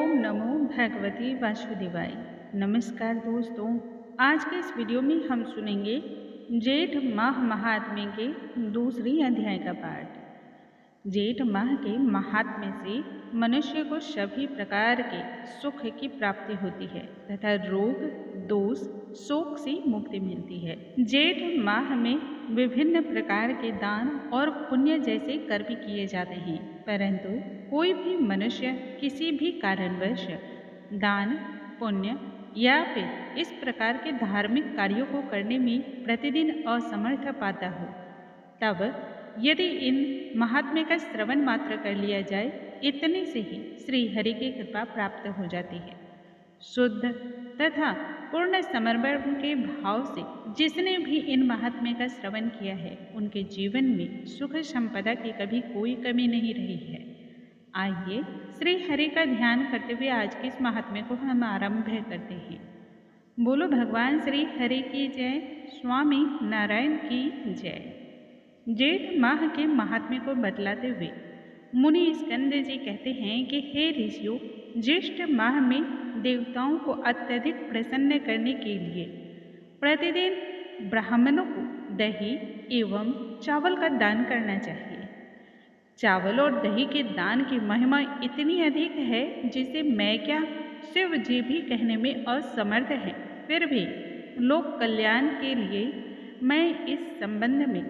ओम नमो भगवते वासुदेवाय। नमस्कार दोस्तों, आज के इस वीडियो में हम सुनेंगे जेठ माह महात्म्य के दूसरी अध्याय का पाठ। जेठ माह के महात्म्य से मनुष्य को सभी प्रकार के सुख की प्राप्ति होती है तथा रोग दोष शोक से मुक्ति मिलती है। जेठ माह में विभिन्न प्रकार के दान और पुण्य जैसे कर्म किए जाते हैं, परंतु कोई भी मनुष्य किसी भी कारणवश दान पुण्य या फिर इस प्रकार के धार्मिक कार्यों को करने में प्रतिदिन असमर्थ पाता हो, तब यदि इन महात्म्य का श्रवण मात्र कर लिया जाए, इतने से ही श्री हरि की कृपा प्राप्त हो जाती है। शुद्ध तथा पूर्ण समर्पण के भाव से जिसने भी इन महात्म्य का श्रवण किया है, उनके जीवन में सुख संपदा की कभी कोई कमी नहीं रही है। आइए श्री हरि का ध्यान करते हुए आज के इस महात्म्य को हम आरंभ करते हैं। बोलो भगवान श्री हरि की जय, स्वामी नारायण की जय। जेठ माह के महात्म्य को बतलाते हुए मुनि स्कंद जी कहते हैं कि हे ऋषियों, ज्येष्ठ माह में देवताओं को अत्यधिक प्रसन्न करने के लिए प्रतिदिन ब्राह्मणों को दही एवं चावल का दान करना चाहिए। चावल और दही के दान की महिमा इतनी अधिक है जिसे मैं क्या, शिव जी भी कहने में असमर्थ हैं। फिर भी लोक कल्याण के लिए मैं इस संबंध में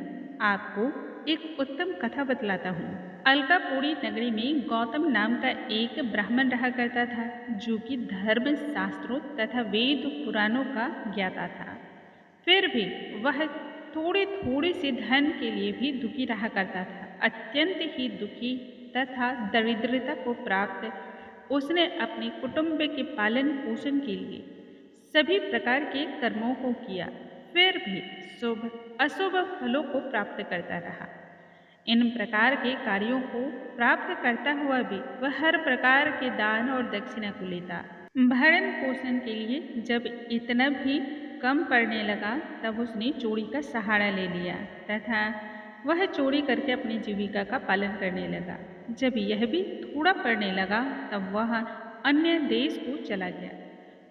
आपको एक उत्तम कथा बतलाता हूँ। अलकापुरी नगरी में गौतम नाम का एक ब्राह्मण रहा करता था, जो कि धर्म शास्त्रों तथा वेद पुराणों का ज्ञाता था। फिर भी वह थोड़े थोड़े से धन के लिए भी दुखी रहा करता था। अत्यंत ही दुखी तथा दरिद्रता को प्राप्त उसने अपने कुटुंब के पालन पोषण के लिए सभी प्रकार के कर्मों को किया, फिर भी शुभ अशुभ फलों को प्राप्त करता रहा। इन प्रकार के कार्यों को प्राप्त करता हुआ भी वह हर प्रकार के दान और दक्षिणा को लेता। भरण पोषण के लिए जब इतना भी कम पड़ने लगा, तब उसने चोरी का सहारा ले लिया तथा वह चोरी करके अपनी जीविका का पालन करने लगा। जब यह भी थोड़ा पड़ने लगा, तब वह अन्य देश को चला गया।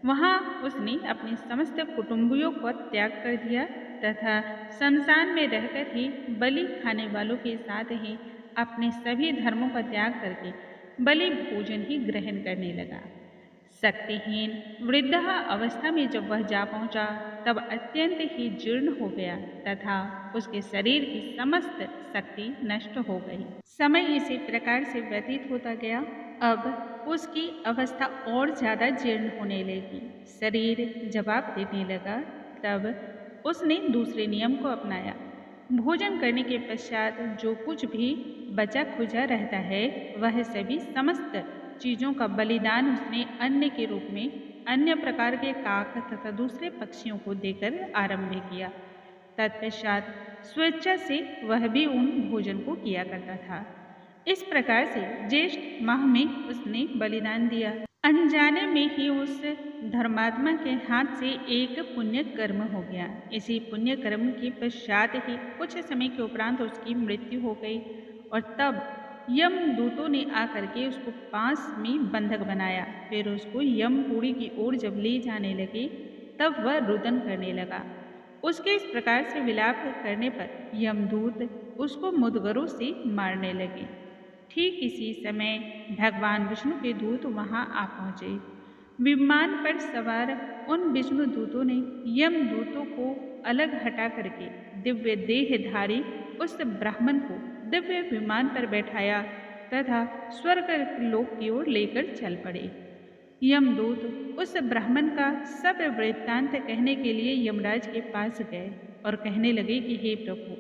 वहाँ उसने अपने समस्त कुटुंबियों को त्याग कर दिया तथा शमशान में रहकर ही बलि खाने वालों के साथ ही अपने सभी धर्मों का त्याग करके बलि भोजन ही ग्रहण करने लगा। शक्तिहीन वृद्धा अवस्था में जब वह जा पहुंचा, तब अत्यंत ही जीर्ण हो गया तथा उसके शरीर की समस्त शक्ति नष्ट हो गई। समय इसी प्रकार से व्यतीत होता गया। अब उसकी अवस्था और ज़्यादा जीर्ण होने लगी। शरीर जवाब देने लगा। तब उसने दूसरे नियम को अपनाया। भोजन करने के पश्चात जो कुछ भी बचा खुचा रहता है, वह सभी समस्त चीज़ों का बलिदान उसने अन्न के रूप में अन्य प्रकार के काक तथा दूसरे पक्षियों को देकर आरंभ किया। तत्पश्चात स्वेच्छा से वह भी उन भोजन को किया करता था। इस प्रकार से ज्येष्ठ माह में उसने बलिदान दिया। अनजाने में ही उस धर्मात्मा के हाथ से एक पुण्य कर्म हो गया। इसी पुण्य कर्म के पश्चात ही कुछ समय के उपरांत उसकी मृत्यु हो गई और तब यमदूतों ने आकर के उसको पास में बंधक बनाया। फिर उसको यमपुरी की ओर जब ले जाने लगे, तब वह रुदन करने लगा। उसके इस प्रकार से विलाप करने पर यमदूत उसको मुदगरों से मारने लगे। ठीक इसी समय भगवान विष्णु के दूत वहां आ पहुंचे। विमान पर सवार उन विष्णु दूतों ने यमदूतों को अलग हटा करके दिव्य देहधारी उस ब्राह्मण को दिव्य विमान पर बैठाया तथा स्वर्ग लोक की ओर लेकर चल पड़े। यमदूत उस ब्राह्मण का सब वृत्तांत कहने के लिए यमराज के पास गए और कहने लगे कि हे प्रभु,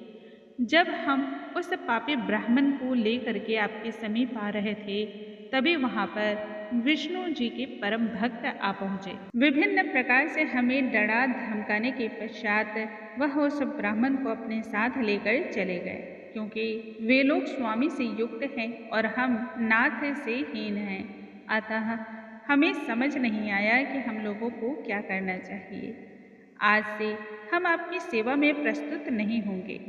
जब हम उस पापी ब्राह्मण को लेकर के आपके समीप आ रहे थे, तभी वहाँ पर विष्णु जी के परम भक्त आ पहुँचे। विभिन्न प्रकार से हमें डरा धमकाने के पश्चात वह उस ब्राह्मण को अपने साथ लेकर चले गए, क्योंकि वे लोग स्वामी से युक्त हैं और हम नाथ से हीन हैं। अतः हमें समझ नहीं आया कि हम लोगों को क्या करना चाहिए। आज से हम आपकी सेवा में प्रस्तुत नहीं होंगे।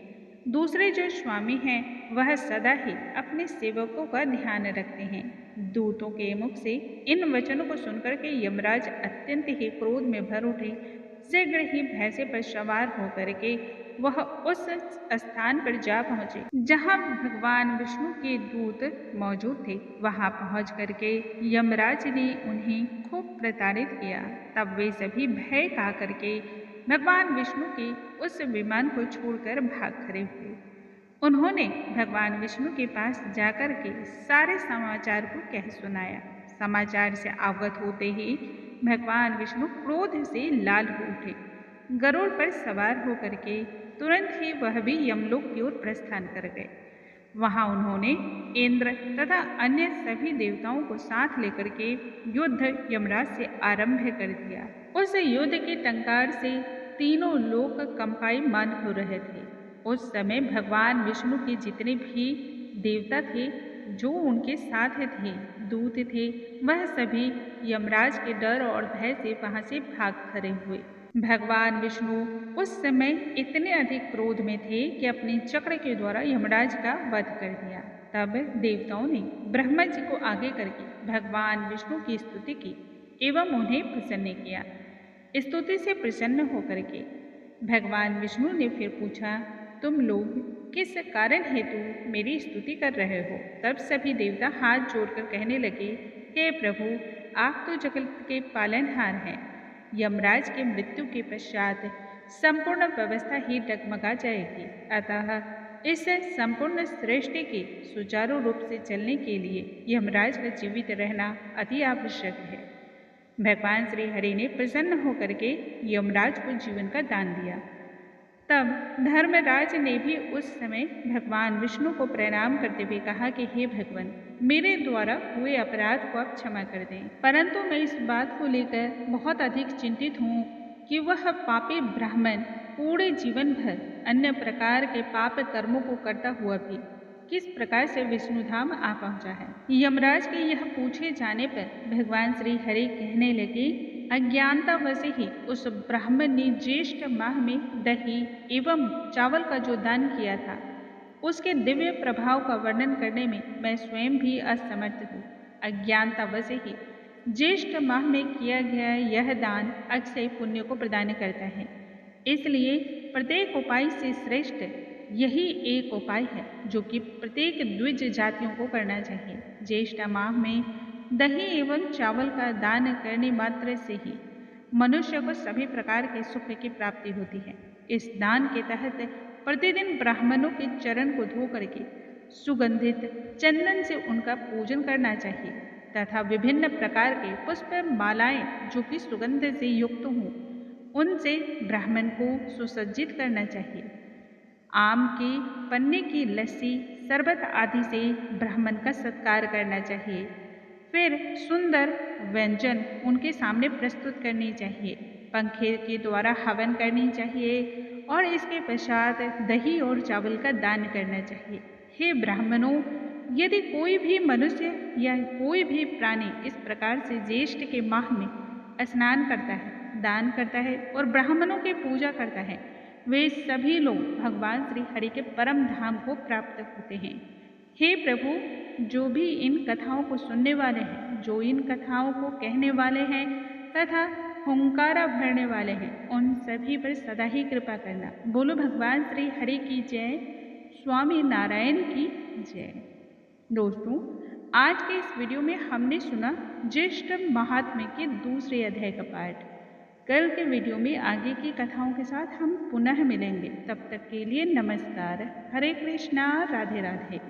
दूसरे जो स्वामी हैं, वह सदा ही अपने सेवकों का ध्यान रखते हैं। दूतों के मुख से इन वचनों को सुनकर के यमराज अत्यंत ही क्रोध में भर उठे। शीघ्र ही भैंसे पर सवार होकर के वह उस स्थान पर जा पहुंचे जहां भगवान विष्णु के दूत मौजूद थे। वहां पहुंच करके यमराज ने उन्हें खूब प्रताड़ित किया। तब वे सभी भय खा करके भगवान विष्णु के उस विमान को छोड़कर भाग खड़े हुए। उन्होंने भगवान विष्णु के पास जाकर के सारे समाचार को कह सुनाया। समाचार से अवगत होते ही भगवान विष्णु क्रोध से लाल हो उठे। गरुड़ पर सवार होकर के तुरंत ही वह भी यमलोक की ओर प्रस्थान कर गए। वहां उन्होंने इंद्र तथा अन्य सभी देवताओं को साथ लेकर के युद्ध यमराज से आरंभ कर दिया। उस युद्ध के टंकार से तीनों लोक कंपायमान हो रहे थे। उस समय भगवान विष्णु के जितने भी देवता थे जो उनके साथ थे, दूत थे, वह सभी यमराज के डर और भय से वहां से भाग खड़े हुए। भगवान विष्णु उस समय इतने अधिक क्रोध में थे कि अपने चक्र के द्वारा यमराज का वध कर दिया। तब देवताओं ने ब्रह्मा जी को आगे करके भगवान विष्णु की स्तुति की एवं उन्हें प्रसन्न किया। स्तुति से प्रसन्न होकर के भगवान विष्णु ने फिर पूछा, तुम लोग किस कारण हेतु मेरी स्तुति कर रहे हो? तब सभी देवता हाथ जोड़कर कहने लगे, हे प्रभु, आप तो जगत के पालनहार हैं। यमराज के मृत्यु के पश्चात संपूर्ण व्यवस्था ही डगमगा जाएगी। अतः इस संपूर्ण सृष्टि के सुचारू रूप से चलने के लिए यमराज का जीवित रहना अति आवश्यक है। भगवान श्री हरि ने प्रसन्न होकर के यमराज को जीवन का दान दिया। तब धर्मराज ने भी उस समय भगवान विष्णु को प्रणाम करते हुए कहा कि हे भगवान, मेरे द्वारा हुए अपराध को आप क्षमा कर दें, परंतु मैं इस बात को लेकर बहुत अधिक चिंतित हूँ कि वह पापी ब्राह्मण पूरे जीवन भर अन्य प्रकार के पाप कर्मों को करता हुआ भी किस प्रकार से विष्णु धाम आ पहुँचा है। यमराज के यह पूछे जाने पर भगवान श्री हरि कहने लगे, अज्ञानतावश ही उस ब्राह्मण ने ज्येष्ठ माह में दही एवं चावल का जो दान किया था, उसके दिव्य प्रभाव का वर्णन करने में मैं स्वयं भी असमर्थ हूँ। अज्ञानतावश ही ज्येष्ठ माह में किया गया यह दान अक्षय पुण्य को प्रदान करता है। इसलिए प्रत्येक उपाय से श्रेष्ठ यही एक उपाय है जो कि प्रत्येक द्विज जातियों को करना चाहिए। ज्येष्ठ माह में दही एवं चावल का दान करने मात्र से ही मनुष्य को सभी प्रकार के सुख की प्राप्ति होती है। इस दान के तहत प्रतिदिन ब्राह्मणों के चरण को धो करके सुगंधित चंदन से उनका पूजन करना चाहिए तथा विभिन्न प्रकार के पुष्प मालाएं जो कि सुगंध से युक्त हों उनसे ब्राह्मण को सुसज्जित करना चाहिए। आम के पन्ने की लस्सी, शरबत आदि से ब्राह्मण का सत्कार करना चाहिए। फिर सुंदर व्यंजन उनके सामने प्रस्तुत करनी चाहिए। पंखे के द्वारा हवन करनी चाहिए और इसके पश्चात दही और चावल का दान करना चाहिए। हे ब्राह्मणों, यदि कोई भी मनुष्य या कोई भी प्राणी इस प्रकार से ज्येष्ठ के माह में स्नान करता है, दान करता है और ब्राह्मणों की पूजा करता है, वे सभी लोग भगवान श्री हरि के परम धाम को प्राप्त होते हैं। हे प्रभु, जो भी इन कथाओं को सुनने वाले हैं, जो इन कथाओं को कहने वाले हैं तथा हुंकारा भरने वाले हैं, उन सभी पर सदा ही कृपा करना। बोलो भगवान श्री हरि की जय, स्वामी नारायण की जय। दोस्तों, आज के इस वीडियो में हमने सुना ज्येष्ठ महात्म्य के दूसरे अध्याय का पाठ। कल के वीडियो में आगे की कथाओं के साथ हम पुनः मिलेंगे। तब तक के लिए नमस्कार। हरे कृष्णा, राधे राधे।